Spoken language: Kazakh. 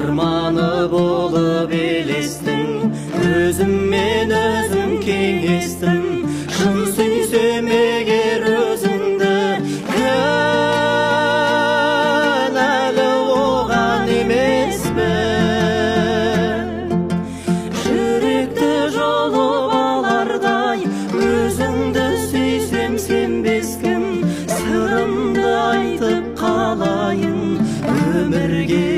арманы болып елестің, өзіммен өзім кеңестім. Шын сүйсем егер өзіңді, кінәлі оған емеспін. Жүректі жұлып алардай, өзіңді сүйсем сенбескім. Сырымды айтып қалайын, өмірге